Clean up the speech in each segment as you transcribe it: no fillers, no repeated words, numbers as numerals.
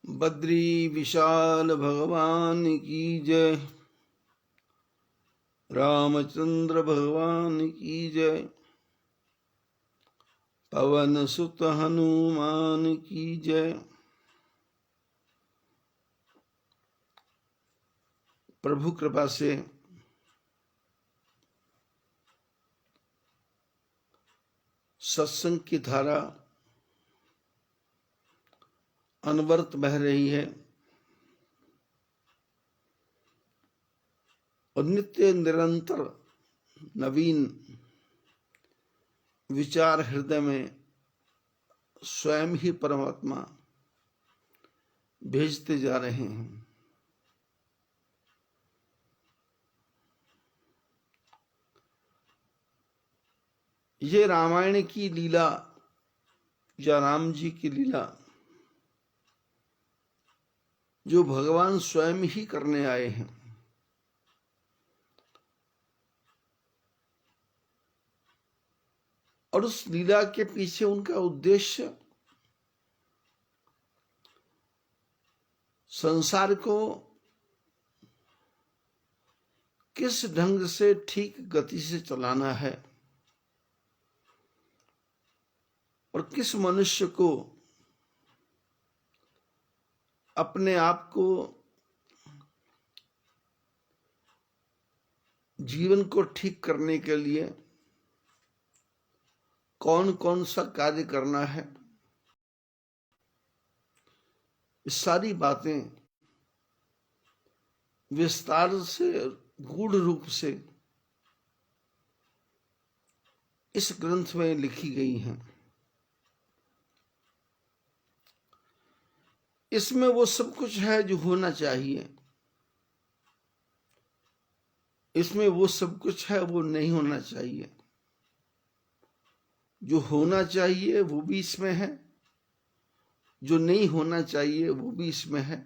बद्री विशाल भगवान की जय। रामचंद्र भगवान की जय। पवन सुत हनुमान की जय। प्रभु कृपा से सत्संग की धारा अनवरत बह रही है और नित्य निरंतर नवीन विचार हृदय में स्वयं ही परमात्मा भेजते जा रहे हैं। ये रामायण की लीला या राम जी की लीला जो भगवान स्वयं ही करने आए हैं, और उस लीला के पीछे उनका उद्देश्य संसार को किस ढंग से ठीक गति से चलाना है और किस मनुष्य को अपने आप को जीवन को ठीक करने के लिए कौन कौन सा कार्य करना है, इस सारी बातें विस्तार से गूढ़ रूप से इस ग्रंथ में लिखी गई हैं। इसमें वो सब कुछ है जो होना चाहिए, इसमें वो सब कुछ है वो नहीं होना चाहिए। जो होना चाहिए वो भी इसमें है, जो नहीं होना चाहिए वो भी इसमें है।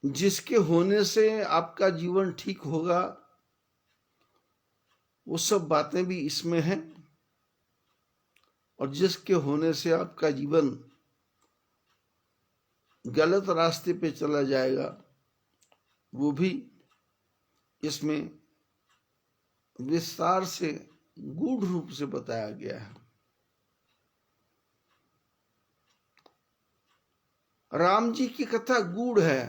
जिसके होने से आपका जीवन ठीक होगा वो सब बातें भी इसमें हैं, और जिसके होने से आपका जीवन गलत रास्ते पे चला जाएगा वो भी इसमें विस्तार से गूढ़ रूप से बताया गया है। राम जी की कथा गूढ़ है।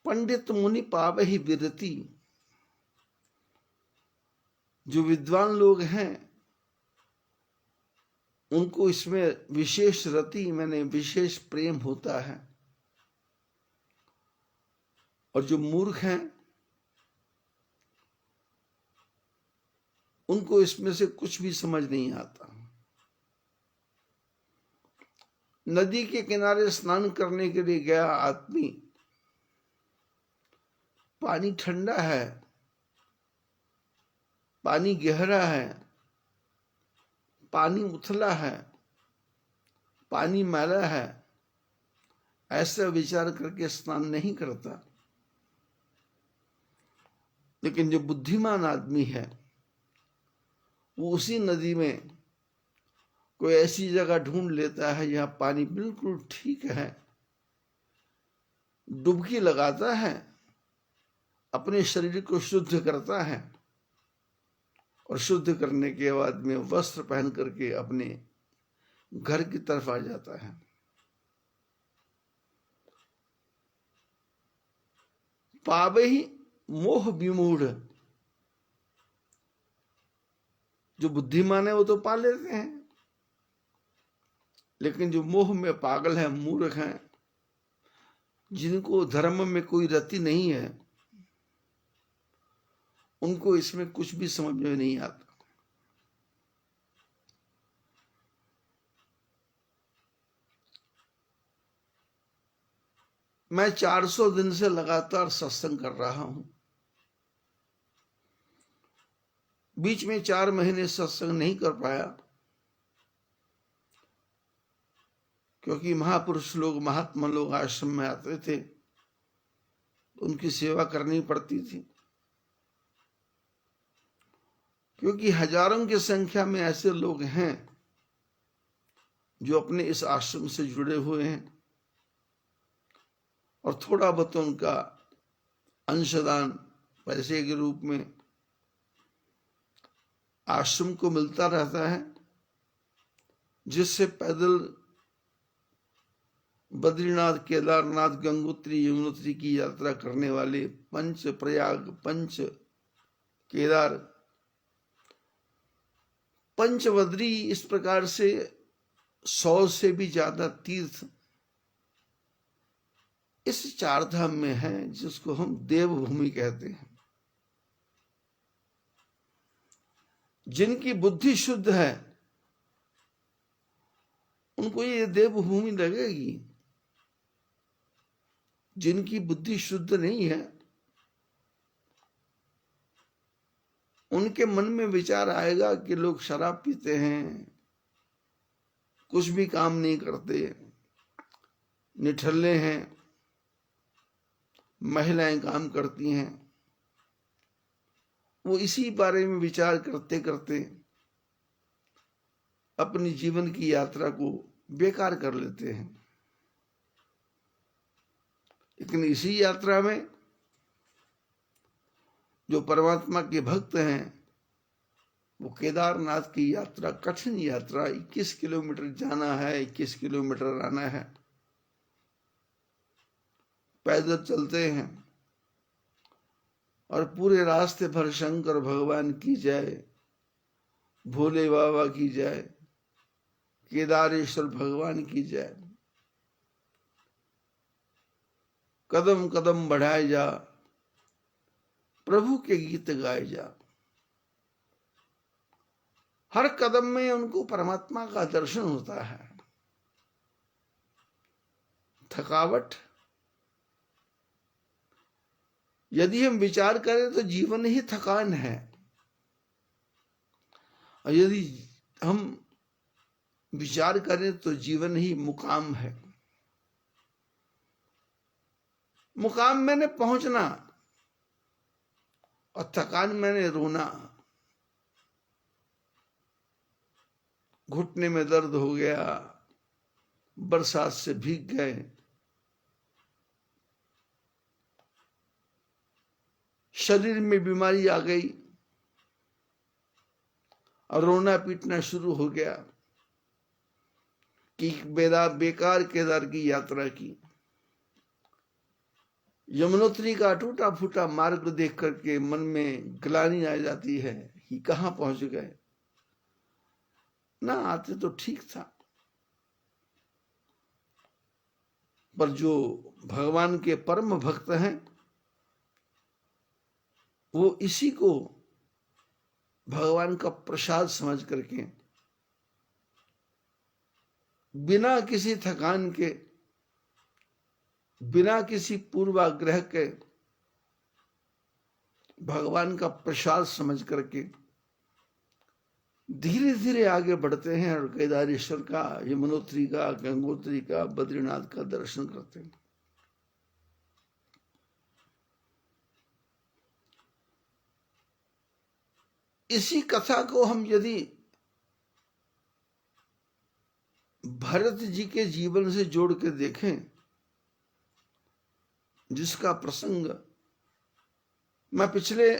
पंडित मुनि पावहि विरति, जो विद्वान लोग हैं उनको इसमें विशेष रति मैंने विशेष प्रेम होता है, और जो मूर्ख हैं उनको इसमें से कुछ भी समझ नहीं आता। नदी के किनारे स्नान करने के लिए गया आदमी, पानी ठंडा है, पानी गहरा है, पानी उथला है, पानी मैला है, ऐसा विचार करके स्नान नहीं करता। लेकिन जो बुद्धिमान आदमी है वो उसी नदी में कोई ऐसी जगह ढूंढ लेता है जहां पानी बिल्कुल ठीक है, डुबकी लगाता है, अपने शरीर को शुद्ध करता है, और शुद्ध करने के बाद में वस्त्र पहन करके अपने घर की तरफ आ जाता है। पावे ही मोह विमूढ़, जो बुद्धिमान है वो तो पा लेते हैं, लेकिन जो मोह में पागल है, मूर्ख हैं, जिनको धर्म में कोई रति नहीं है, उनको इसमें कुछ भी समझ में नहीं आता। मैं 400 दिन से लगातार सत्संग कर रहा हूं। बीच में 4 महीने सत्संग नहीं कर पाया क्योंकि महापुरुष लोग, महात्मा लोग आश्रम में आते थे, उनकी सेवा करनी पड़ती थी। क्योंकि हजारों की संख्या में ऐसे लोग हैं जो अपने इस आश्रम से जुड़े हुए हैं और थोड़ा बहुत उनका अंशदान पैसे के रूप में आश्रम को मिलता रहता है, जिससे पैदल बद्रीनाथ, केदारनाथ, गंगोत्री, यमुनोत्री की यात्रा करने वाले पंच प्रयाग, पंच केदार, पंच बद्री, इस प्रकार से 100 से भी ज्यादा तीर्थ इस चार धाम में हैं, जिसको हम देवभूमि कहते हैं। जिनकी बुद्धि शुद्ध है उनको ये देवभूमि लगेगी। जिनकी बुद्धि शुद्ध नहीं है उनके मन में विचार आएगा कि लोग शराब पीते हैं, कुछ भी काम नहीं करते, निठल्ले हैं, महिलाएं काम करती हैं। वो इसी बारे में विचार करते करते अपनी जीवन की यात्रा को बेकार कर लेते हैं। लेकिन इसी यात्रा में जो परमात्मा के भक्त हैं, वो केदारनाथ की यात्रा, कठिन यात्रा, 21 किलोमीटर जाना है, 21 किलोमीटर आना है, पैदल चलते हैं और पूरे रास्ते भर शंकर भगवान की जय, भोले बाबा की जय, केदारेश्वर भगवान की जय। कदम कदम बढ़ाए जा, प्रभु के गीत गाए जा। हर कदम में उनको परमात्मा का दर्शन होता है। थकावट, यदि हम विचार करें तो जीवन ही थकान है, और यदि हम विचार करें तो जीवन ही मुकाम है। मुकाम मैंने पहुंचना और थकान मैंने रोना। घुटने में दर्द हो गया, बरसात से भीग गए, शरीर में बीमारी आ गई और रोना पीटना शुरू हो गया कि बेकार केदार की यात्रा की। यमुनोत्री का टूटा फूटा मार्ग देख करके मन में ग्लानि आ जाती है कि कहां पहुंच गए, ना आते तो ठीक था। पर जो भगवान के परम भक्त हैं, वो इसी को भगवान का प्रसाद समझ करके बिना किसी थकान के, बिना किसी पूर्वाग्रह के भगवान का प्रसाद समझ करके धीरे धीरे आगे बढ़ते हैं और केदारेश्वर का, यमुनोत्री का, गंगोत्री का, बद्रीनाथ का दर्शन करते हैं। इसी कथा को हम यदि भरत जी के जीवन से जोड़ के देखें, जिसका प्रसंग मैं पिछले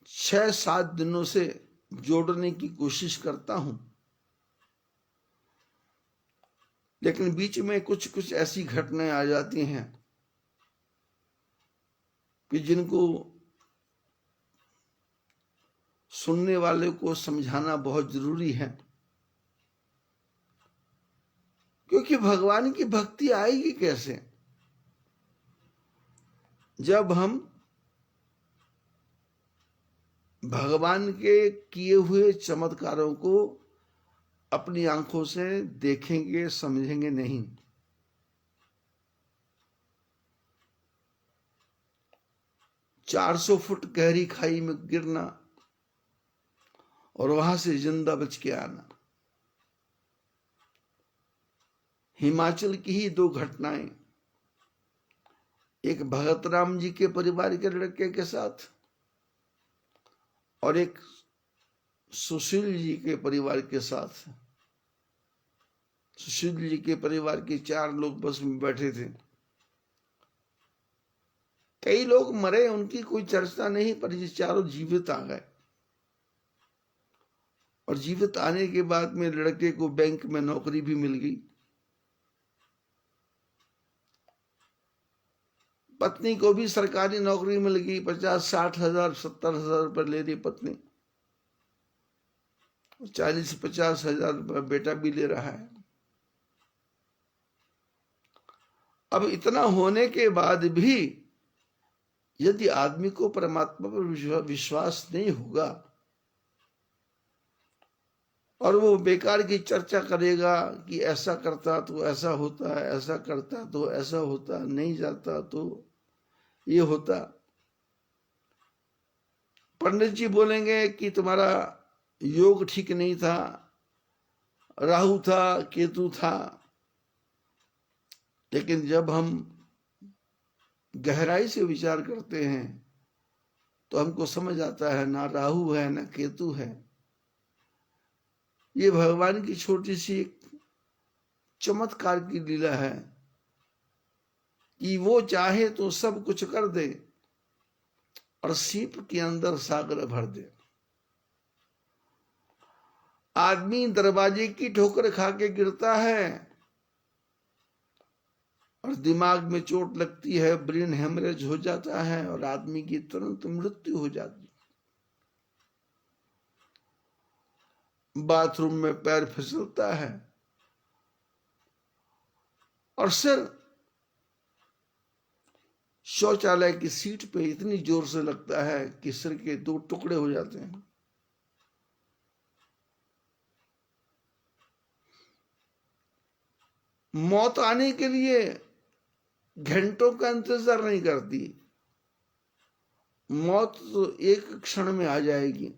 6-7 दिनों से जोड़ने की कोशिश करता हूं, लेकिन बीच में कुछ ऐसी घटनाएं आ जाती हैं कि जिनको सुनने वाले को समझाना बहुत जरूरी है, क्योंकि भगवान की भक्ति आएगी कैसे जब हम भगवान के किए हुए चमत्कारों को अपनी आंखों से देखेंगे, समझेंगे नहीं। चार 400 फुट गहरी खाई में गिरना और वहां से जिंदा बच के आना, हिमाचल की ही 2 घटनाएं, एक भगत राम जी के परिवार के लड़के के साथ और एक सुशील जी के परिवार के साथ। सुशील जी के परिवार के 4 लोग बस में बैठे थे। कई लोग मरे, उनकी कोई चर्चा नहीं, पर ये चारों जीवित आ गए। और जीवित आने के बाद में लड़के को बैंक में नौकरी भी मिल गई। पत्नी को भी सरकारी नौकरी मिल गई, 50-60 हजार 70 हजार रुपये ले रही पत्नी, 40-50 हजार रुपये बेटा भी ले रहा है। अब इतना होने के बाद भी यदि आदमी को परमात्मा पर विश्वास नहीं होगा और वो बेकार की चर्चा करेगा कि ऐसा करता तो ऐसा होता है, ऐसा करता तो ऐसा होता, नहीं जाता तो ये होता। पंडित जी बोलेंगे कि तुम्हारा योग ठीक नहीं था, राहु था, केतु था, लेकिन जब हम गहराई से विचार करते हैं तो हमको समझ आता है ना राहु है ना केतु है। ये भगवान की छोटी सी एक चमत्कार की लीला है कि वो चाहे तो सब कुछ कर दे और सीप के अंदर सागर भर दे। आदमी दरवाजे की ठोकर खा के गिरता है और दिमाग में चोट लगती है, ब्रेन हेमरेज हो जाता है और आदमी की तुरंत मृत्यु हो जाती है। बाथरूम में पैर फिसलता है और सिर शौचालय की सीट पे इतनी जोर से लगता है कि सिर के 2 टुकड़े हो जाते हैं। मौत आने के लिए घंटों का इंतजार नहीं करती, मौत तो एक क्षण में आ जाएगी।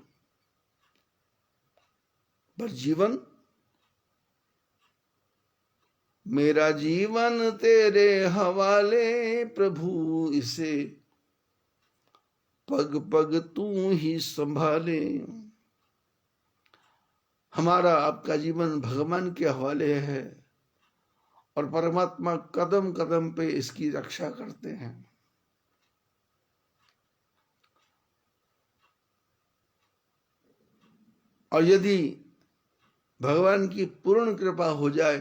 पर जीवन, मेरा जीवन तेरे हवाले प्रभु, इसे पग पग तू ही संभाले। हमारा आपका जीवन भगवान के हवाले है और परमात्मा कदम कदम पे इसकी रक्षा करते हैं। और यदि भगवान की पूर्ण कृपा हो जाए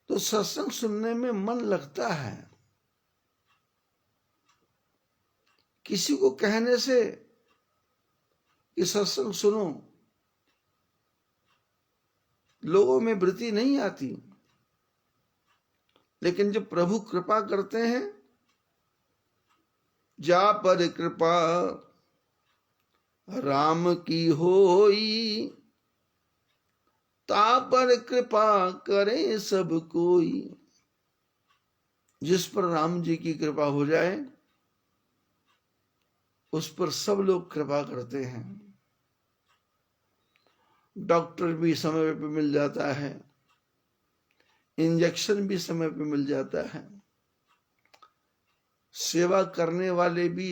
तो सत्संग सुनने में मन लगता है। किसी को कहने से कि सत्संग सुनो, लोगों में वृत्ति नहीं आती, लेकिन जब प्रभु कृपा करते हैं, जा पर कृपा राम की होई, ता पर कृपा करे सब कोई। जिस पर राम जी की कृपा हो जाए उस पर सब लोग कृपा करते हैं। डॉक्टर भी समय पे मिल जाता है, इंजेक्शन भी समय पे मिल जाता है, सेवा करने वाले भी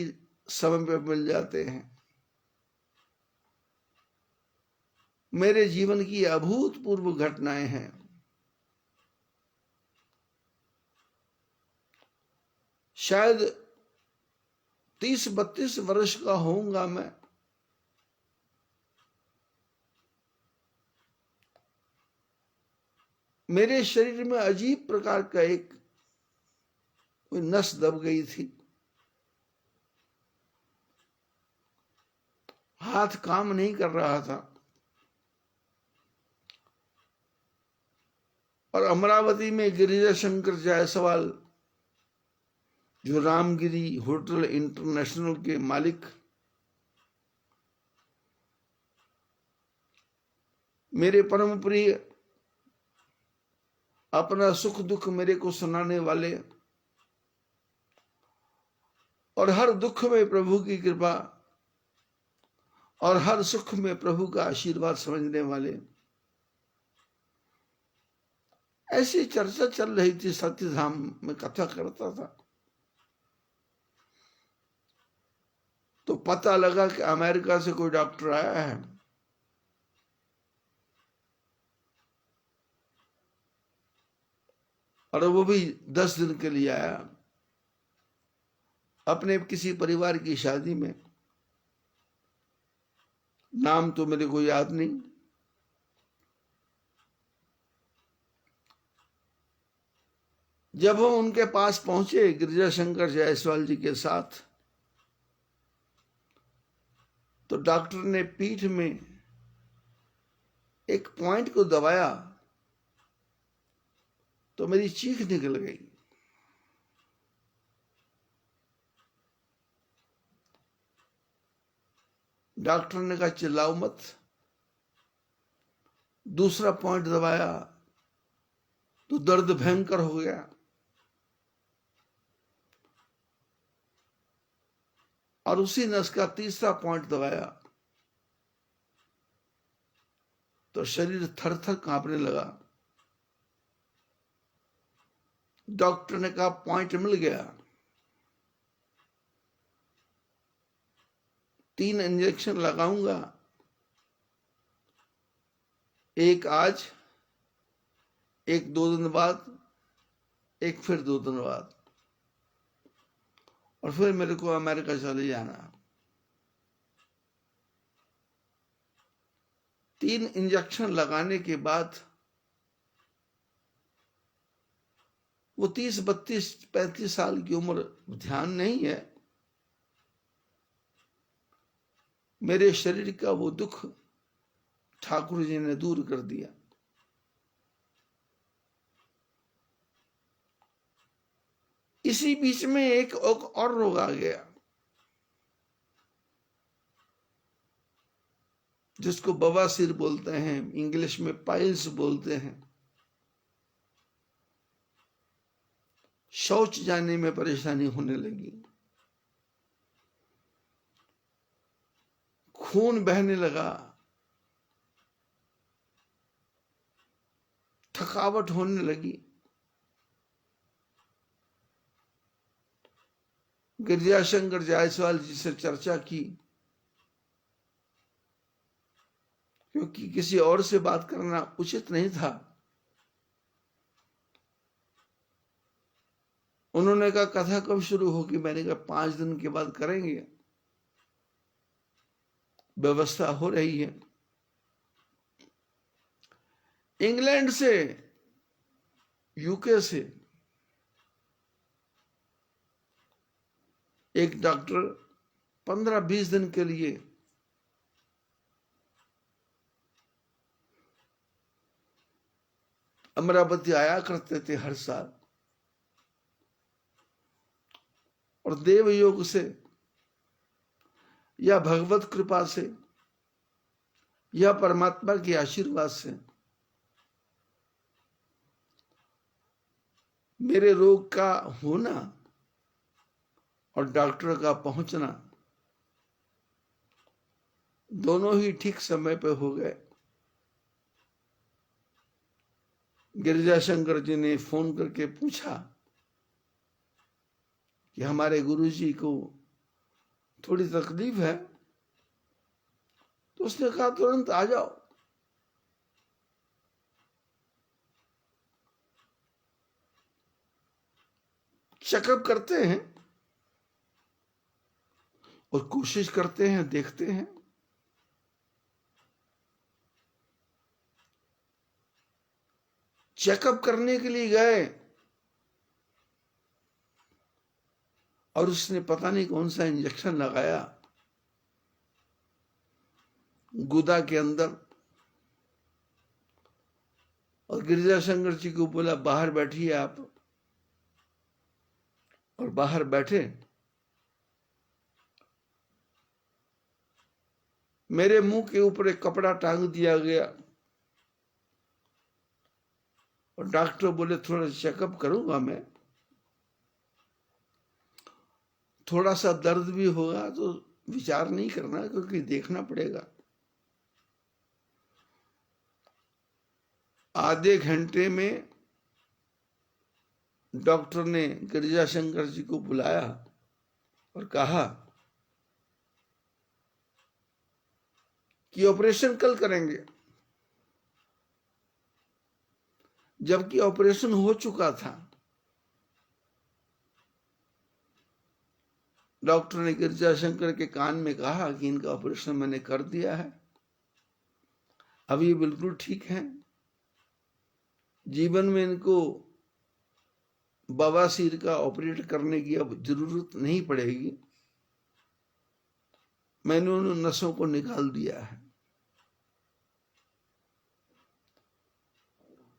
समय पे मिल जाते हैं। मेरे जीवन की अभूतपूर्व घटनाएं हैं। शायद 30-32 वर्ष का होऊंगा मैं, मेरे शरीर में अजीब प्रकार का एक कोई नस दब गई थी, हाथ काम नहीं कर रहा था और अमरावती में गिरिजा शंकर जायसवाल, जो रामगिरी होटल इंटरनेशनल के मालिक, मेरे परम प्रिय, अपना सुख दुख मेरे को सुनाने वाले और हर दुख में प्रभु की कृपा और हर सुख में प्रभु का आशीर्वाद समझने वाले, ऐसी चर्चा चल रही थी। सत्यधाम में कथा करता था तो पता लगा कि अमेरिका से कोई डॉक्टर आया है और वो भी 10 दिन के लिए आया अपने किसी परिवार की शादी में। नाम तो मेरे को याद नहीं। जब हम उनके पास पहुंचे गिरिजाशंकर जायसवाल जी के साथ, तो डॉक्टर ने पीठ में एक पॉइंट को दबाया तो मेरी चीख निकल गई। डॉक्टर ने कहा चिल्लाओ मत। दूसरा पॉइंट दबाया तो दर्द भयंकर हो गया। और उसी नस का तीसरा पॉइंट दबाया तो शरीर थर थर कांपने लगा। डॉक्टर ने कहा पॉइंट मिल गया, 3 इंजेक्शन लगाऊंगा, एक आज, एक 2 दिन बाद, एक फिर 2 दिन बाद, और फिर मेरे को अमेरिका चले जाना। 3 इंजेक्शन लगाने के बाद वो 30, 32, 35 साल की उम्र ध्यान नहीं है, मेरे शरीर का वो दुख ठाकुर जी ने दूर कर दिया। इसी बीच में एक और रोग आ गया जिसको बवासीर बोलते हैं, इंग्लिश में पाइल्स बोलते हैं। शौच जाने में परेशानी होने लगी, खून बहने लगा, थकावट होने लगी। गिरिजाशंकर जायसवाल जी से चर्चा की, क्योंकि किसी और से बात करना उचित नहीं था। उन्होंने कहा कथा कब शुरू होगी? मैंने कहा 5 दिन के बाद करेंगे, व्यवस्था हो रही है। इंग्लैंड से, यूके से एक डॉक्टर 15-20 दिन के लिए अमरावती आया करते थे हर साल, और देव योग से या भगवत कृपा से या परमात्मा के आशीर्वाद से मेरे रोग का होना और डॉक्टर का पहुंचना दोनों ही ठीक समय पे हो गए। गिरिजाशंकर जी ने फोन करके पूछा कि हमारे गुरुजी को थोड़ी तकलीफ है, तो उसने कहा तुरंत आ जाओ। चेकअप करते हैं और कोशिश करते हैं, देखते हैं। चेकअप करने के लिए गए और उसने पता नहीं कौन सा इंजेक्शन लगाया गुदा के अंदर, और गिरिजाशंकर जी को बोला बाहर बैठिए आप, और बाहर बैठे। मेरे मुंह के ऊपर एक कपड़ा टांग दिया गया और डॉक्टर बोले थोड़ा चेकअप करूंगा मैं, थोड़ा सा दर्द भी होगा तो विचार नहीं करना, क्योंकि देखना पड़ेगा। आधे घंटे में डॉक्टर ने गिरिजाशंकर जी को बुलाया और कहा कि ऑपरेशन कल करेंगे, जबकि ऑपरेशन हो चुका था। डॉक्टर ने गिरजाशंकर के कान में कहा कि इनका ऑपरेशन मैंने कर दिया है, अब ये बिल्कुल ठीक है, जीवन में इनको बवासीर का ऑपरेट करने की अब जरूरत नहीं पड़ेगी, मैंने उन नसों को निकाल दिया है।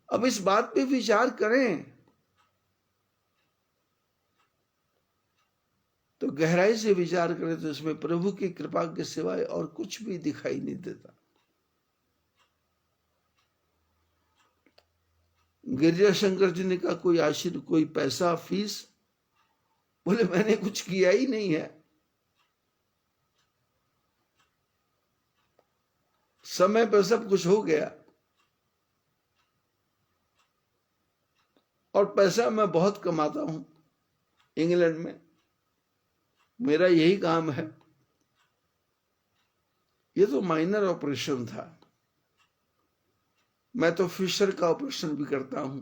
अब इस बात पे विचार करें तो गहराई से विचार करें तो इसमें प्रभु की कृपा के सिवाय और कुछ भी दिखाई नहीं देता। गिरजाशंकर जी ने कहा कोई आशीर्वाद, कोई पैसा, फीस? बोले मैंने कुछ किया ही नहीं है, समय पर सब कुछ हो गया, और पैसा मैं बहुत कमाता हूं इंग्लैंड में, मेरा यही काम है। ये तो माइनर ऑपरेशन था, मैं तो फिशर का ऑपरेशन भी करता हूं,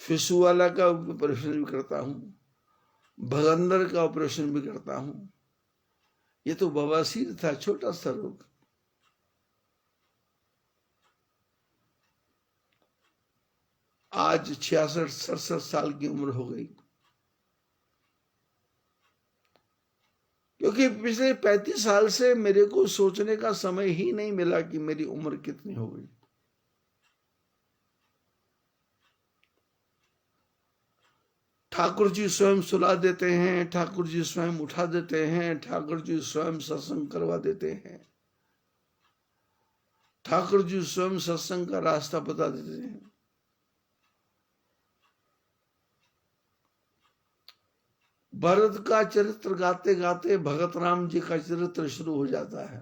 फिशुवाला का ऑपरेशन भी करता हूं, भगंदर का ऑपरेशन भी करता हूं। ये तो बवासीर था, छोटा सा रोग। आज 66-67 साल की उम्र हो गई, क्योंकि पिछले 35 साल से मेरे को सोचने का समय ही नहीं मिला कि मेरी उम्र कितनी हो गई। ठाकुर जी स्वयं सुला देते हैं, ठाकुर जी स्वयं उठा देते हैं, ठाकुर जी स्वयं सत्संग करवा देते हैं, ठाकुर जी स्वयं सत्संग का रास्ता बता देते हैं। भरत का चरित्र गाते गाते भगत राम जी का चरित्र शुरू हो जाता है,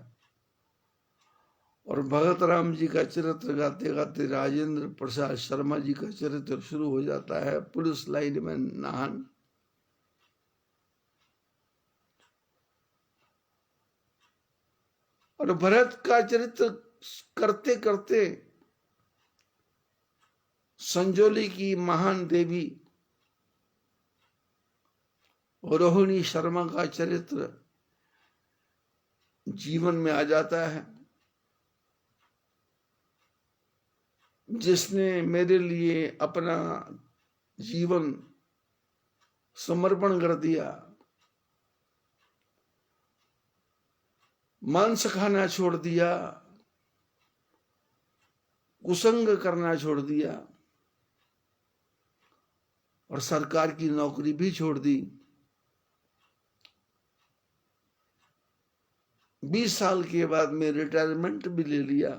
और भगत राम जी का चरित्र गाते गाते राजेंद्र प्रसाद शर्मा जी का चरित्र शुरू हो जाता है, पुलिस लाइन में नाहन। और भरत का चरित्र करते करते संजोली की महान देवी रोहिणी शर्मा का चरित्र जीवन में आ जाता है, जिसने मेरे लिए अपना जीवन समर्पण कर दिया, मांस खाना छोड़ दिया, कुसंग करना छोड़ दिया, और सरकार की नौकरी भी छोड़ दी। 20 साल के बाद में रिटायरमेंट भी ले लिया,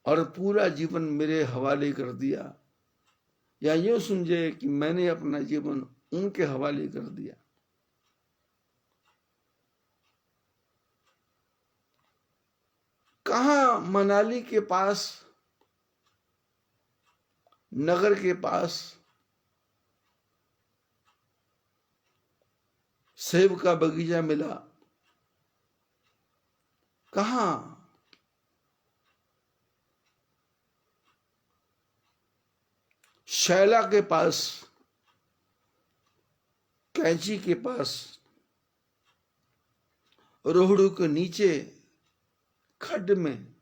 और पूरा जीवन मेरे हवाले कर दिया, या यूं समझे कि मैंने अपना जीवन उनके हवाले कर दिया। कहां? मनाली के पास, नगर के पास सेब का बगीचा मिला। कहां? शैला के पास, कैंची के पास, रोहड़ू के नीचे खड्ड में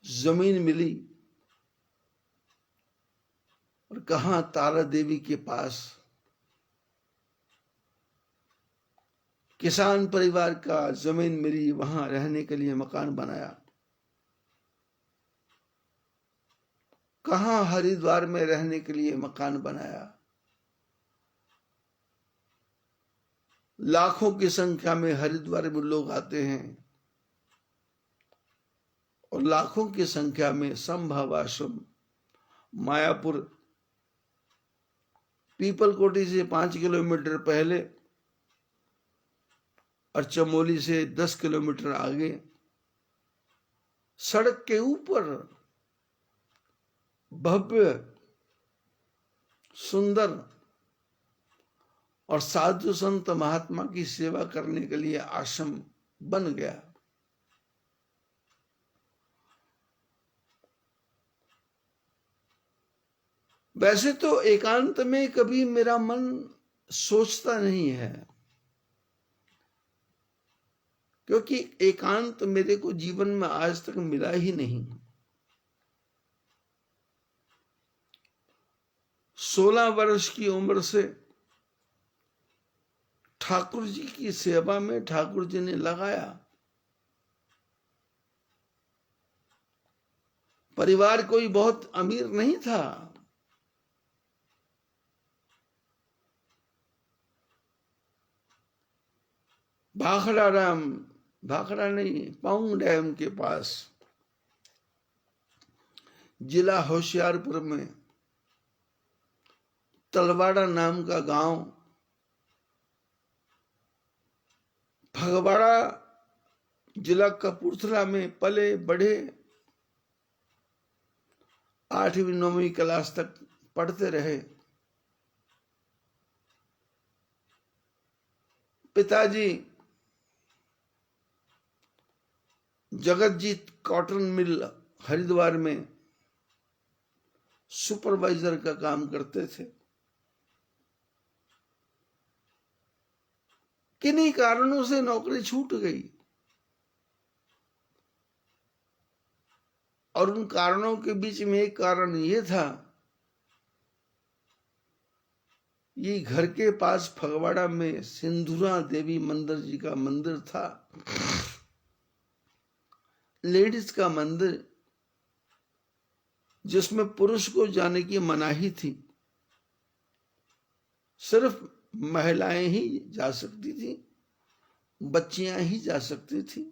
जमीन मिली। और कहां? तारा देवी के पास किसान परिवार का जमीन मिली, वहां रहने के लिए मकान बनाया। कहां? हरिद्वार में रहने के लिए मकान बनाया। लाखों की संख्या में हरिद्वार में लोग आते हैं, और लाखों की संख्या में संभव आश्रम मायापुर, पीपल कोटी से 5 किलोमीटर पहले और चमोली से 10 किलोमीटर आगे, सड़क के ऊपर भव्य, सुंदर और साधु संत महात्मा की सेवा करने के लिए आश्रम बन गया। वैसे तो एकांत में कभी मेरा मन सोचता नहीं है, क्योंकि एकांत मेरे को जीवन में आज तक मिला ही नहीं। 16 वर्ष की उम्र से ठाकुर जी की सेवा में ठाकुर जी ने लगाया। परिवार कोई बहुत अमीर नहीं था, भाखड़ा नहीं, पाउंग डैम के पास जिला होशियारपुर में तलवाड़ा नाम का गांव, फगवाड़ा जिला कपूरथला में पले बढ़े। 8वीं 9वीं क्लास तक पढ़ते रहे। पिताजी जगतजीत कॉटन मिल हरिद्वार में सुपरवाइजर का काम करते थे। किन्हीं कारणों से नौकरी छूट गई, और उन कारणों के बीच में एक कारण ये था, ये घर के पास फगवाड़ा में सिंधुरा देवी मंदिर जी का मंदिर था, लेडीज का मंदिर, जिसमें पुरुष को जाने की मनाही थी। सिर्फ महिलाएं ही जा सकती थी, बच्चियां ही जा सकती थी।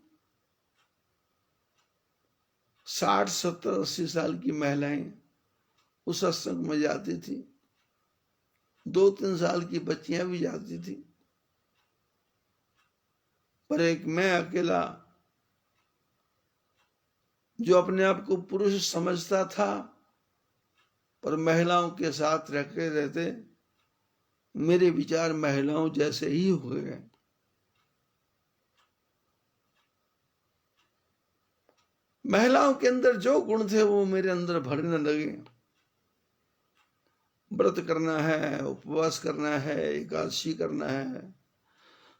60, 70, 80 साल की महिलाएं उस सत्संग में जाती थी। 2-3 साल की बच्चियां भी जाती थी, पर एक मैं अकेला, जो अपने आप को पुरुष समझता था, पर महिलाओं के साथ रहते रहते मेरे विचार महिलाओं जैसे ही हो गए। महिलाओं के अंदर जो गुण थे वो मेरे अंदर भरने लगे। व्रत करना है, उपवास करना है, एकादशी करना है,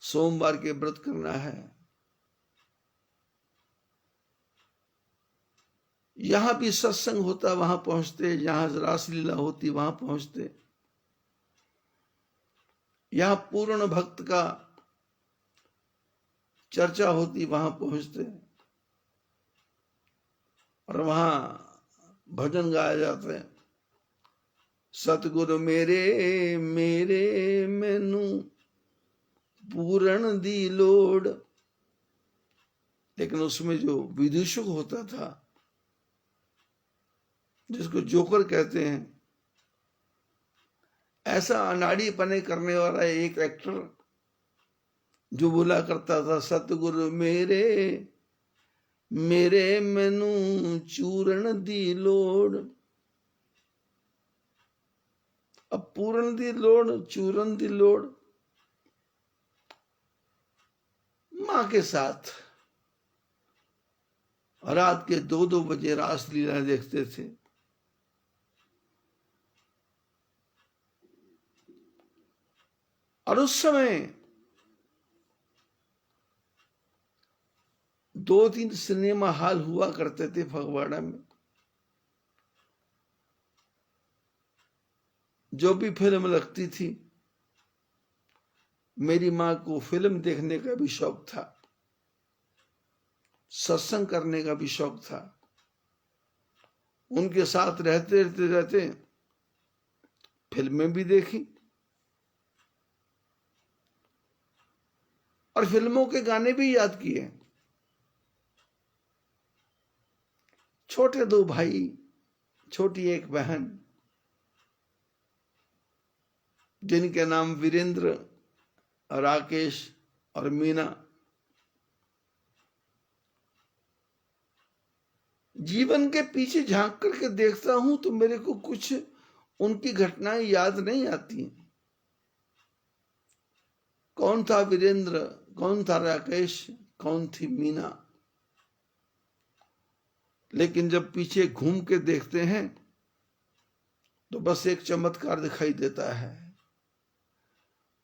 सोमवार के व्रत करना है। यहां भी सत्संग होता वहां पहुंचते, जहां रासलीला होती वहां पहुंचते, यहां पूर्ण भक्त का चर्चा होती वहां पहुंचते, और वहां भजन गाया जाते हैं, सतगुरु मेरे मेरे मैनू पूरण दी लोड़। लेकिन उसमें जो विदूषक होता था, जिसको जोकर कहते हैं, ऐसा अनाड़ी पने करने वाला एक एक्टर जो बोला करता था, सतगुरु मेरे मेरे मैनू चूरण दी लोड़। अब पूरण दी लोड़, चूरण दी लोड़, मां के साथ रात के 2-2 बजे रासलीला देखते थे। और उस समय 2-3 सिनेमा हॉल हुआ करते थे फगवाड़ा में। जो भी फिल्म लगती थी, मेरी मां को फिल्म देखने का भी शौक था, सत्संग करने का भी शौक था। उनके साथ रहते रहते रहते फिल्में भी देखी, और फिल्मों के गाने भी याद किए। छोटे 2 भाई, छोटी एक बहन, जिनके नाम वीरेंद्र, राकेश और मीना। जीवन के पीछे झांक करके देखता हूं तो मेरे को कुछ उनकी घटनाएं याद नहीं आती। कौन था वीरेंद्र, कौन था राकेश, कौन थी मीना। लेकिन जब पीछे घूम के देखते हैं तो बस एक चमत्कार दिखाई देता है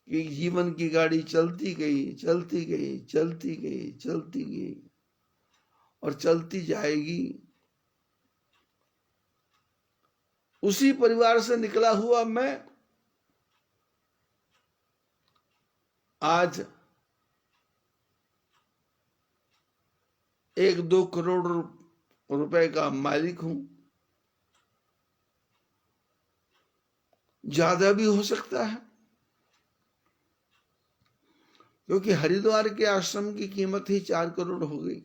कि जीवन की गाड़ी चलती गई, चलती गई, चलती गई, चलती गई और चलती जाएगी। उसी परिवार से निकला हुआ मैं आज 1-2 करोड़ रुपए का मालिक हूं। ज्यादा भी हो सकता है, क्योंकि हरिद्वार के आश्रम की कीमत ही 4 करोड़ हो गई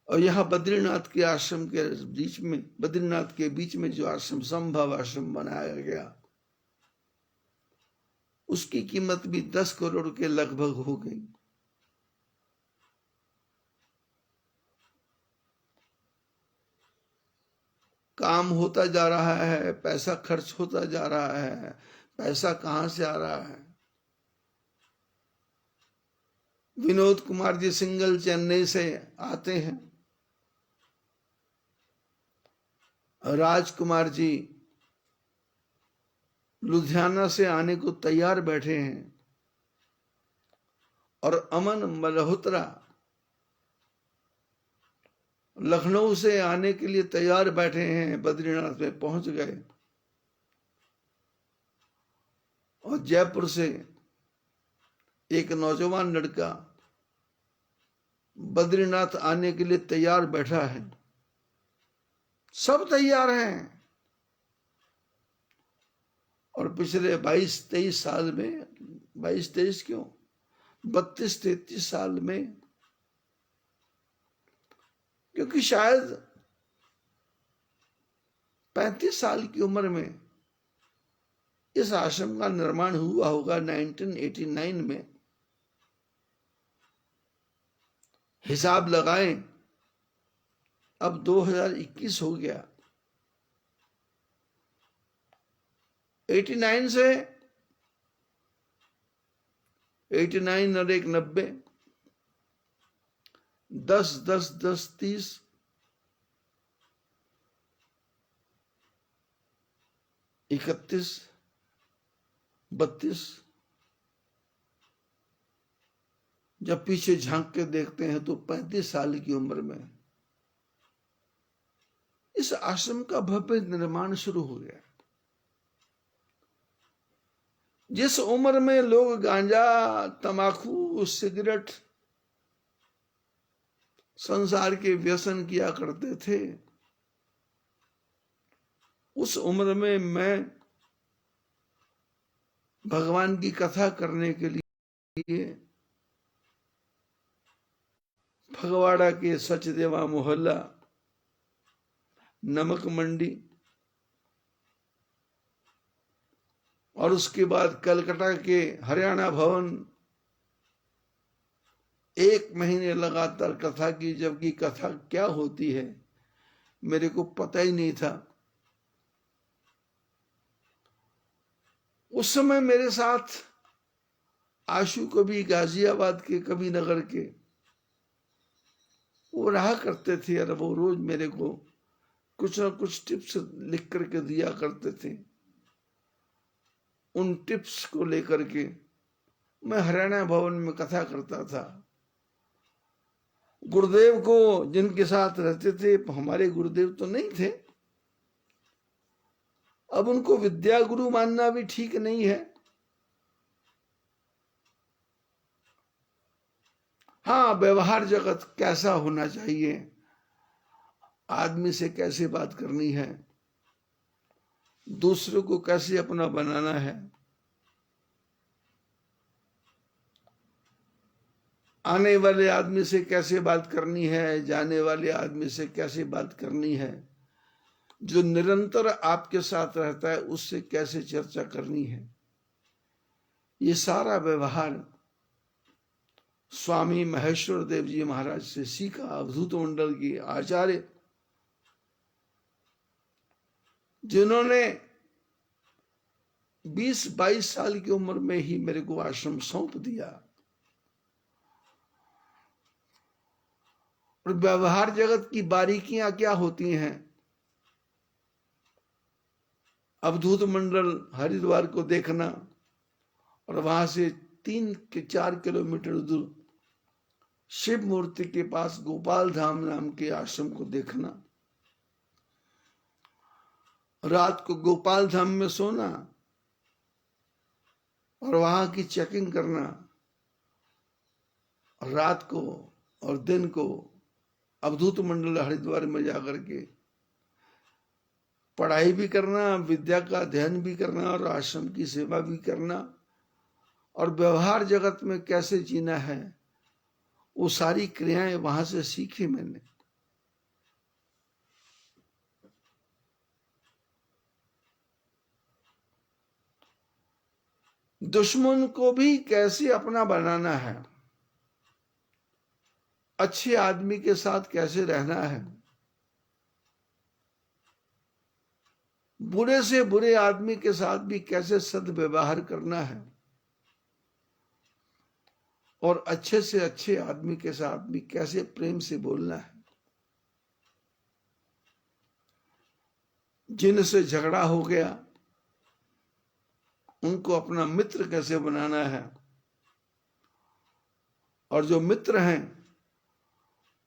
और यहाँ बद्रीनाथ के आश्रम के बीच में, बद्रीनाथ के बीच में जो आश्रम, संभव आश्रम बनाया गया, उसकी कीमत भी 10 करोड़ के लगभग हो गई। काम होता जा रहा है, पैसा खर्च होता जा रहा है। पैसा कहां से आ रहा है? विनोद कुमार जी सिंगल चेन्नई से आते हैं, राजकुमार जी लुधियाना से आने को तैयार बैठे हैं और अमन मल्होत्रा लखनऊ से आने के लिए तैयार बैठे हैं, बद्रीनाथ में पहुंच गए। और जयपुर से एक नौजवान लड़का बद्रीनाथ आने के लिए तैयार बैठा है। सब तैयार हैं और पिछले 22-23 साल में, 22-23 क्यों, 32-33 साल में, क्योंकि शायद 35 साल की उम्र में इस आश्रम का निर्माण हुआ होगा 1989 में। हिसाब लगाएं, अब 2021 हो गया। 89 से 89 और 1 90, 10 10 10 30, 31 32। जब पीछे झांक के देखते हैं तो 35 साल की उम्र में इस आश्रम का भव्य निर्माण शुरू हो गया। जिस उम्र में लोग गांजा, तंबाकू, सिगरेट, संसार के व्यसन किया करते थे, उस उम्र में मैं भगवान की कथा करने के लिए फगवाड़ा के सचदेवा मोहल्ला, नमक मंडी और उसके बाद कलकत्ता के हरियाणा भवन 1 महीने लगातार कथा की, जबकि कथा क्या होती है मेरे को पता ही नहीं था। उस समय मेरे साथ आशु कभी गाजियाबाद के, कभी नगर के, वो रहा करते थे और वो रोज मेरे को कुछ ना कुछ टिप्स लिख करके दिया करते थे। उन टिप्स को लेकर के मैं हरियाणा भवन में कथा करता था। गुरुदेव को जिनके साथ रहते थे, हमारे गुरुदेव तो नहीं थे, अब उनको विद्या गुरु मानना भी ठीक नहीं है। हाँ, व्यवहार जगत कैसा होना चाहिए, आदमी से कैसे बात करनी है, दूसरों को कैसे अपना बनाना है, आने वाले आदमी से कैसे बात करनी है, जाने वाले आदमी से कैसे बात करनी है, जो निरंतर आपके साथ रहता है उससे कैसे चर्चा करनी है, ये सारा व्यवहार स्वामी महेश्वर देव जी महाराज से सीखा। अवधूत मंडल की आचार्य, जिन्होंने 20-22 साल की उम्र में ही मेरे को आश्रम सौंप दिया। और व्यवहार जगत की बारीकियां क्या होती हैं अवधूत मंडल हरिद्वार को देखना और वहां से 3-4 किलोमीटर दूर शिव मूर्ति के पास गोपाल धाम नाम के आश्रम को देखना, रात को गोपाल धाम में सोना और वहां की चेकिंग करना, रात को और दिन को अवधूत मंडल हरिद्वार में जाकर के पढ़ाई भी करना, विद्या का अध्ययन भी करना और आश्रम की सेवा भी करना और व्यवहार जगत में कैसे जीना है वो सारी क्रियाएं वहां से सीखी मैंने। दुश्मन को भी कैसे अपना बनाना है, अच्छे आदमी के साथ कैसे रहना है, बुरे से बुरे आदमी के साथ भी कैसे सद्व्यवहार करना है और अच्छे से अच्छे आदमी के साथ भी कैसे प्रेम से बोलना है, जिनसे झगड़ा हो गया उनको अपना मित्र कैसे बनाना है और जो मित्र हैं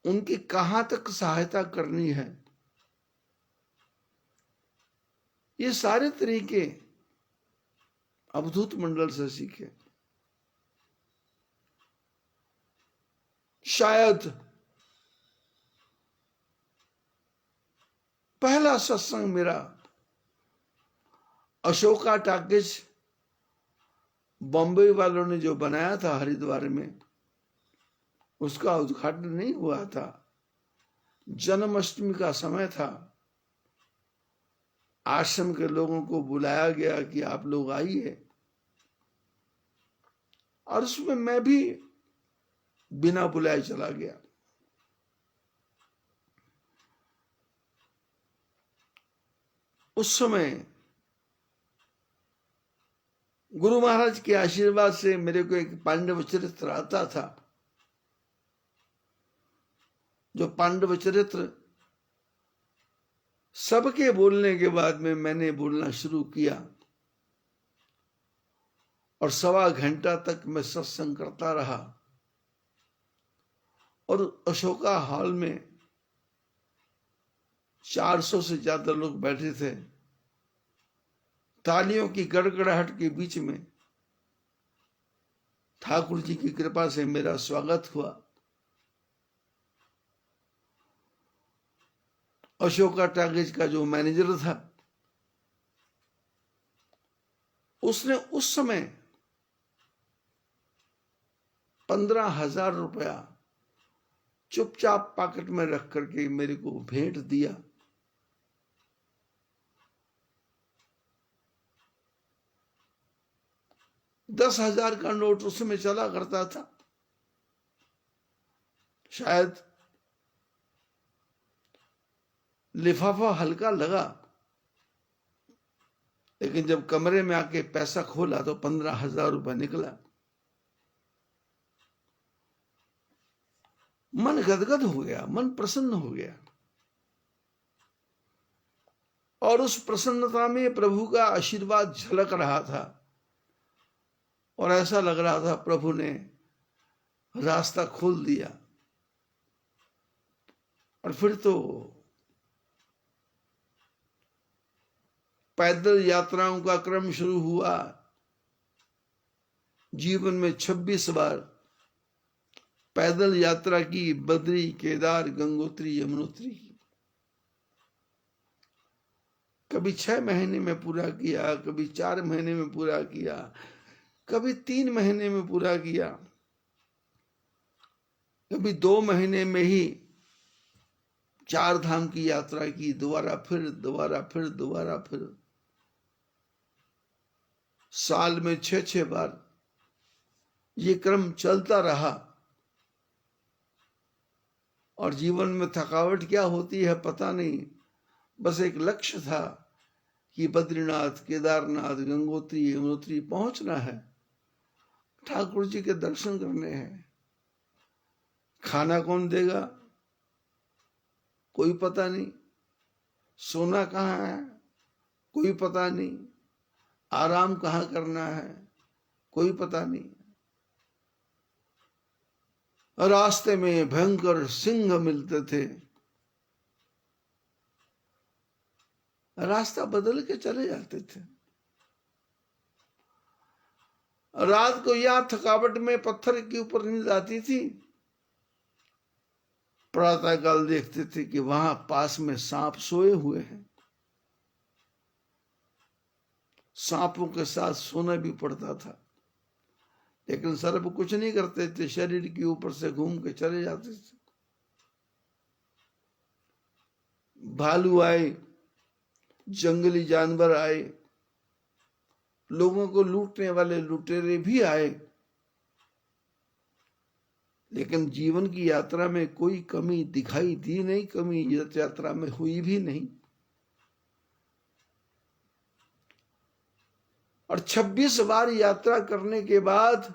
उनकी कहां तक सहायता करनी है, ये सारे तरीके अवधूत मंडल से सीखे। शायद पहला सत्संग मेरा अशोका टाकिज बॉम्बे वालों ने जो बनाया था हरिद्वार में, उसका उद्घाटन नहीं हुआ था। जन्माष्टमी का समय था, आश्रम के लोगों को बुलाया गया कि आप लोग आइए और उसमें मैं भी बिना बुलाए चला गया। उस समय गुरु महाराज के आशीर्वाद से मेरे को एक पांडव चरित्र आता था, जो पांडव चरित्र सबके बोलने के बाद में मैंने बोलना शुरू किया और 1.25 घंटा तक मैं सत्संग करता रहा और अशोका हॉल में 400 से ज्यादा लोग बैठे थे। तालियों की गड़गड़ाहट के बीच में ठाकुर जी की कृपा से मेरा स्वागत हुआ। अशोका टाकीज का जो मैनेजर था उसने उस समय 15,000 रुपया चुपचाप पॉकेट में रख करके मेरे को भेंट दिया। $10,000 का नोट उसमें चला करता था। शायद लिफाफा हल्का लगा, लेकिन जब कमरे में आके पैसा खोला तो 15,000 रुपया निकला। मन गदगद हो गया, मन प्रसन्न हो गया और उस प्रसन्नता में प्रभु का आशीर्वाद झलक रहा था और ऐसा लग रहा था प्रभु ने रास्ता खोल दिया। और फिर तो पैदल यात्राओं का क्रम शुरू हुआ। जीवन में 26 बार पैदल यात्रा की, बद्री, केदार, गंगोत्री, यमुनोत्री की। कभी 6 महीने में पूरा किया, कभी 4 महीने में पूरा किया, कभी 3 महीने में पूरा किया, कभी 2 महीने में ही 4 धाम की यात्रा की, दोबारा फिर साल में 6 बार ये क्रम चलता रहा। और जीवन में थकावट क्या होती है पता नहीं, बस एक लक्ष्य था कि बद्रीनाथ, केदारनाथ, गंगोत्री, यमुनोत्री पहुंचना है, ठाकुर जी के दर्शन करने हैं। खाना कौन देगा कोई पता नहीं, सोना कहाँ है कोई पता नहीं, आराम कहाँ करना है कोई पता नहीं। रास्ते में भयंकर सिंह मिलते थे, रास्ता बदल के चले जाते थे। रात को यहां थकावट में पत्थर के ऊपर नींद आती थी, प्रातः काल देखते थे कि वहां पास में सांप सोए हुए हैं। सांपों के साथ सोना भी पड़ता था, लेकिन सर्प कुछ नहीं करते थे, शरीर के ऊपर से घूम के चले जाते थे। भालू आए, जंगली जानवर आए, लोगों को लूटने वाले लुटेरे भी आए, लेकिन जीवन की यात्रा में कोई कमी दिखाई दी नहीं, कमी यात्रा में हुई भी नहीं। और 26 बार यात्रा करने के बाद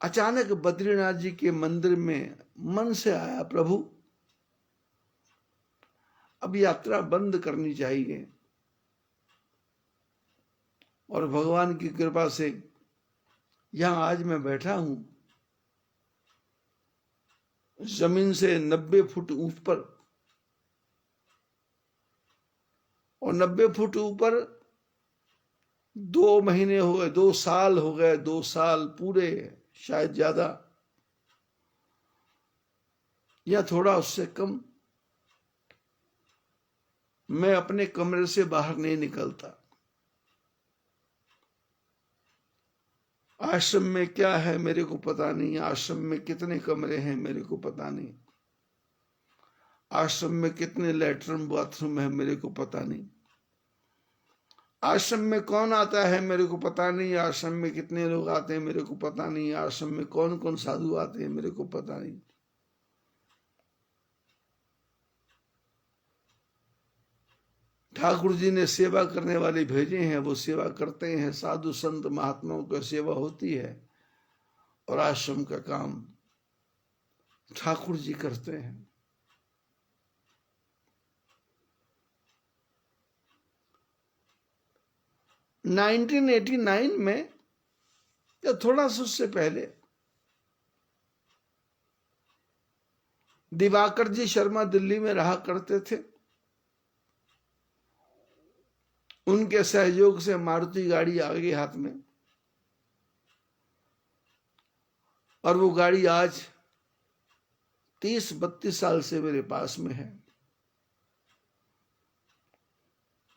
अचानक बद्रीनाथ जी के मंदिर में मन से आया, प्रभु अब यात्रा बंद करनी चाहिए। और भगवान की कृपा से यहां आज मैं बैठा हूं, जमीन से 90 फुट ऊपर, और 90 फुट ऊपर 2 महीने हो गए, 2 साल हो गए, 2 साल पूरे, शायद ज्यादा या थोड़ा उससे कम, मैं अपने कमरे से बाहर नहीं निकलता। आश्रम में क्या है मेरे को पता नहीं, आश्रम में कितने कमरे हैं मेरे को पता नहीं, आश्रम में कितने लेटरिन बाथरूम है मेरे को पता नहीं, आश्रम में कौन आता है मेरे को पता नहीं, आश्रम में कितने लोग आते हैं मेरे को पता नहीं, आश्रम में कौन कौन साधु आते हैं मेरे को पता नहीं। ठाकुर जी ने सेवा करने वाले भेजे हैं, वो सेवा करते हैं, साधु संत महात्माओं की सेवा होती है, और आश्रम का काम ठाकुर जी करते हैं। – 1989 में या थोड़ा सा उससे पहले दिवाकर जी शर्मा दिल्ली में रहा करते थे। उनके सहयोग से मारुति गाड़ी आ गई हाथ में, और वो गाड़ी आज 30-32 साल से मेरे पास में है।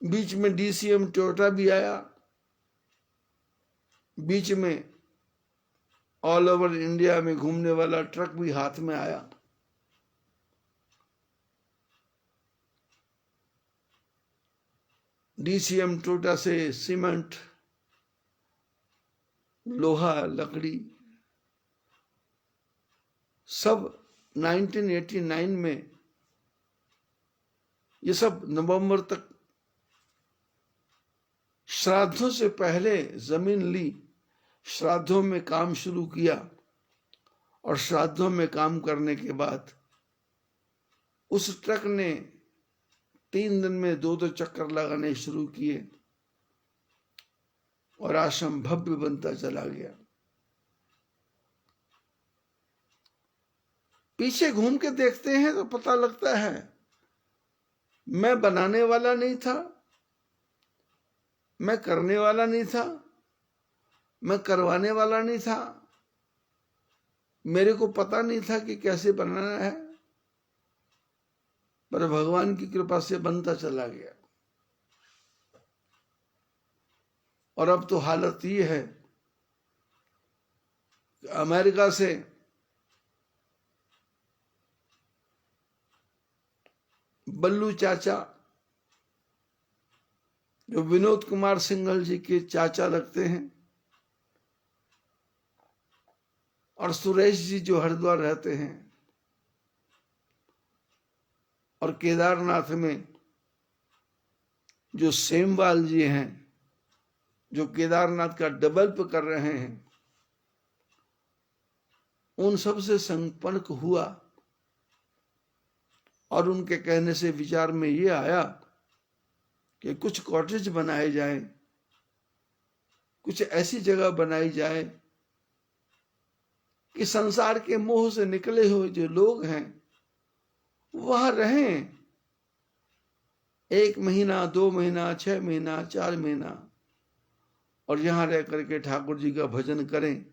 बीच में DCM टोयोटा भी आया, बीच में ऑल ओवर इंडिया में घूमने वाला ट्रक भी हाथ में आया। DCM टोयोटा से सीमेंट, लोहा, लकड़ी सब 1989 में, ये सब नवंबर तक श्राद्धों से पहले जमीन ली, श्राद्धों में काम शुरू किया, और श्राद्धों में काम करने के बाद उस ट्रक ने 3 दिन में 2-2 चक्कर लगाने शुरू किए, और आश्रम भव्य बनता चला गया। पीछे घूम के देखते हैं तो पता लगता है मैं बनाने वाला नहीं था, मैं करने वाला नहीं था, मैं करवाने वाला नहीं था, मेरे को पता नहीं था कि कैसे बनाना है, पर भगवान की कृपा से बनता चला गया। और अब तो हालत ये है, अमेरिका से बल्लू चाचा, जो विनोद कुमार सिंघल जी के चाचा लगते हैं, और सुरेश जी जो हरिद्वार रहते हैं, और केदारनाथ में जो सेमवाल जी हैं, जो केदारनाथ का डेवलप कर रहे हैं, उन सब से संपर्क हुआ, और उनके कहने से विचार में ये आया कि कुछ कॉटेज बनाए जाएं, कुछ ऐसी जगह बनाई जाए कि संसार के मोह से निकले हुए जो लोग हैं वहां रहें, 1 महीना, 2 महीना, 6 महीना, 4 महीना, और यहां रह करके ठाकुर जी का भजन करें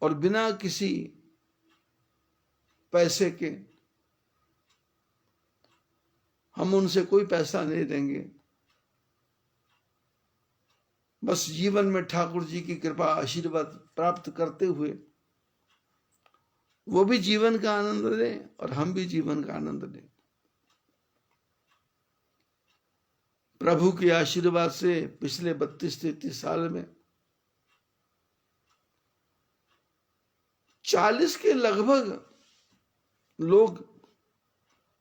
और बिना किसी पैसे के, हम उनसे कोई पैसा नहीं देंगे, बस जीवन में ठाकुर जी की कृपा आशीर्वाद प्राप्त करते हुए वो भी जीवन का आनंद लें और हम भी जीवन का आनंद लें। प्रभु के आशीर्वाद से पिछले 32-33 साल में 40 के लगभग लोग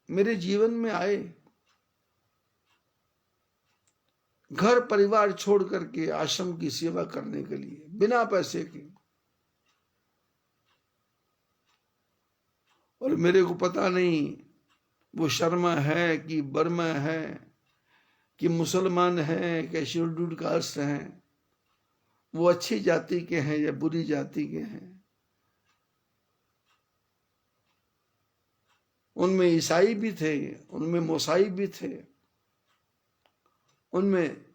मेरे जीवन में आए, घर परिवार छोड़ करके आश्रम की सेवा करने के लिए बिना पैसे के। और मेरे को पता नहीं वो शर्मा है कि बर्मा है कि मुसलमान हैं कि शेड्यूल्ड कास्ट हैं, वो अच्छी जाति के हैं या बुरी जाति के हैं। उनमें ईसाई भी थे, उनमें मोसाई भी थे, उनमें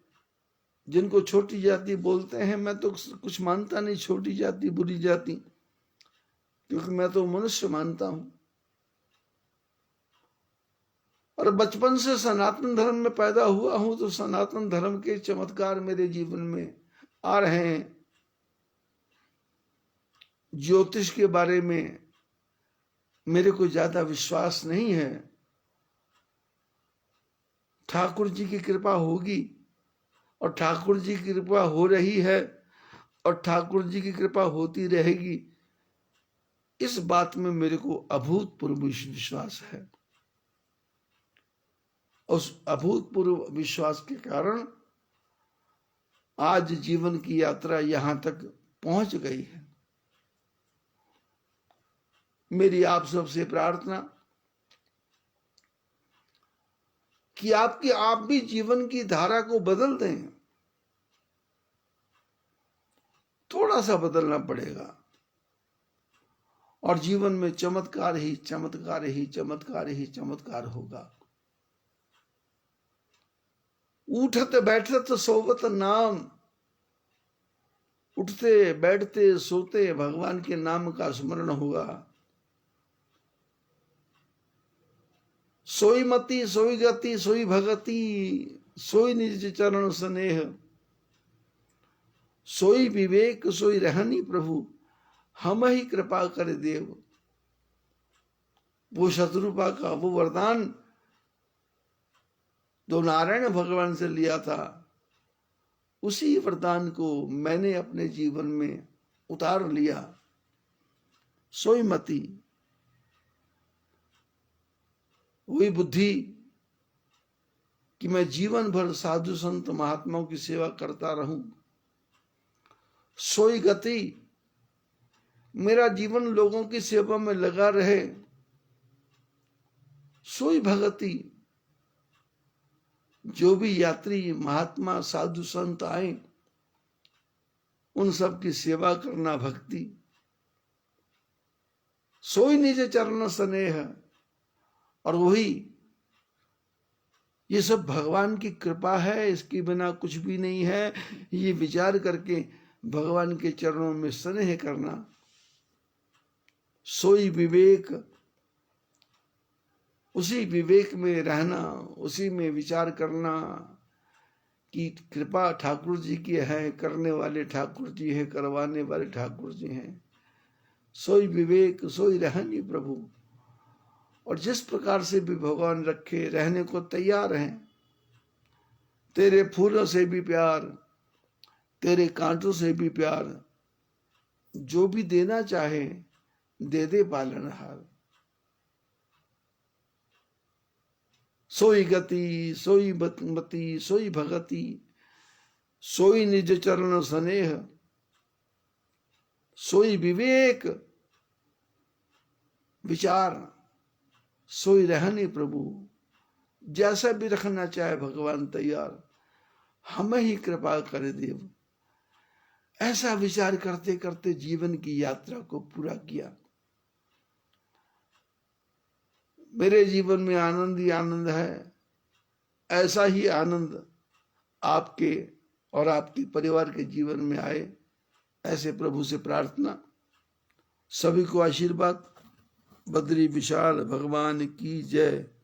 जिनको छोटी जाति बोलते हैं, मैं तो कुछ मानता नहीं छोटी जाति बुरी जाति, क्योंकि मैं तो मनुष्य मानता हूं। और बचपन से सनातन धर्म में पैदा हुआ हूं, तो सनातन धर्म के चमत्कार मेरे जीवन में आ रहे हैं। ज्योतिष के बारे में मेरे को ज्यादा विश्वास नहीं है। ठाकुर जी की कृपा होगी और ठाकुर जी की कृपा हो रही है और ठाकुर जी की कृपा होती रहेगी, इस बात में मेरे को अभूतपूर्व विश्वास है। उस अभूतपूर्व विश्वास के कारण आज जीवन की यात्रा यहां तक पहुंच गई है। मेरी आप सबसे प्रार्थना कि आप भी जीवन की धारा को बदल दें। थोड़ा सा बदलना पड़ेगा और जीवन में चमत्कार ही चमत्कार ही चमत्कार ही चमत्कार होगा। उठत बैठत सोवत नाम, उठते बैठते सोते भगवान के नाम का स्मरण होगा। सोई मति सोई गति सोई भगति, सोई निज चरण स्नेह, सोई विवेक सोई रहनी प्रभु, हम ही कृपा कर देव। वो शत्रुपा का वो वरदान जो नारायण भगवान से लिया था, उसी वरदान को मैंने अपने जीवन में उतार लिया। सोई मति, वही बुद्धि कि मैं जीवन भर साधु संत महात्माओं की सेवा करता रहूं। सोई गति, मेरा जीवन लोगों की सेवा में लगा रहे। सोई भगति, जो भी यात्री महात्मा साधु संत आए उन सब की सेवा करना भक्ति। सोई निज चरण स्नेह, और वही ये सब भगवान की कृपा है, इसके बिना कुछ भी नहीं है। ये विचार करके भगवान के चरणों में स्नेह करना। सोई विवेक, उसी विवेक में रहना, उसी में विचार करना कि कृपा ठाकुर जी की है, करने वाले ठाकुर जी हैं, करवाने वाले ठाकुर जी हैं। सोई विवेक सोई रहनी प्रभु। और जिस प्रकार से भी भगवान रखे, रहने को तैयार हैं। तेरे फूलों से भी प्यार, तेरे कांटों से भी प्यार, जो भी देना चाहे दे दे पालनहार। सोई गति सोई मति सोई भगति, सोई निज चरण स्नेह, सोई विवेक विचार, सोई रहनी प्रभु, जैसा भी रखना चाहे भगवान तैयार, हमें ही कृपा करे देव। ऐसा विचार करते करते जीवन की यात्रा को पूरा किया। मेरे जीवन में आनंद ही आनंद है, ऐसा ही आनंद आपके और आपके परिवार के जीवन में आए, ऐसे प्रभु से प्रार्थना। सभी को आशीर्वाद। बद्री विशाल भगवान की जय।